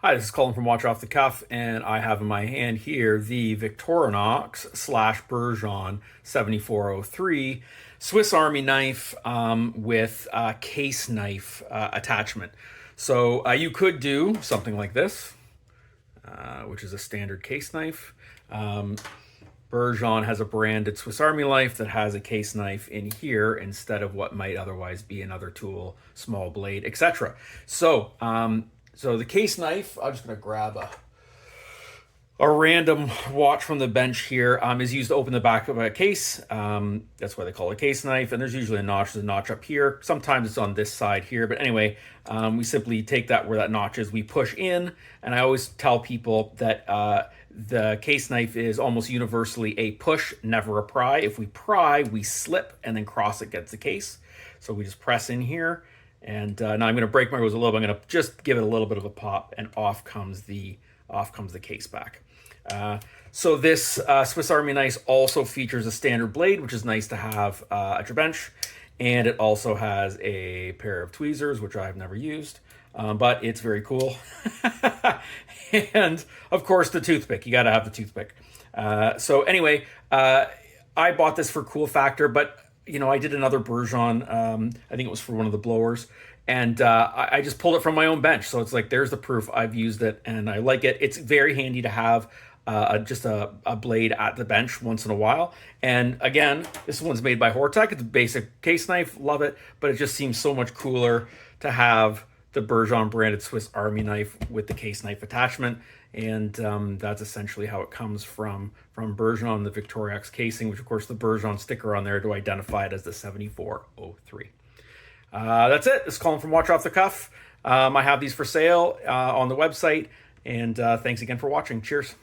Hi, this is Colin from Watch Off the Cuff, and I have in my hand here the Victorinox slash Bergeon 7403 Swiss Army knife with a case knife attachment. So you could do something like this, which is a standard case knife. Bergeon has a branded Swiss Army knife that has a case knife in here instead of what might otherwise be another tool, small blade, etc. So the case knife, I'm just going to grab a random watch from the bench here, is used to open the back of a case. That's why they call it a case knife. And there's usually a notch. There's a notch up here. Sometimes it's on this side here. But anyway, we simply take that where that notch is. We push in. And I always tell people that the case knife is almost universally a push, never a pry. If we pry, we slip and then cross against the case. So we just press in here. And now I'm going to break my rules a little bit. I'm going to just give it a little bit of a pop, and off comes the case back. So this Swiss Army knife also features a standard blade, which is nice to have at your bench, and it also has a pair of tweezers, which I've never used, but it's very cool. And of course, the toothpick. You got to have the toothpick. So anyway, I bought this for cool factor, but I did another Bergeon, I think it was for one of the blowers, and I just pulled it from my own bench. So it's like, there's the proof. I've used it and I like it. It's very handy to have just a blade at the bench once in a while. And again, this one's made by Hortec. It's a basic case knife, love it, but it just seems so much cooler to have the Bergeon branded Swiss Army knife with the case knife attachment. And that's essentially how it comes from Bergeon, the Victorinox casing, which of course the Bergeon sticker on there to identify it as the 7403. That's it. This is Colin from Watch Off the Cuff. I have these for sale on the website, and thanks again for watching. Cheers.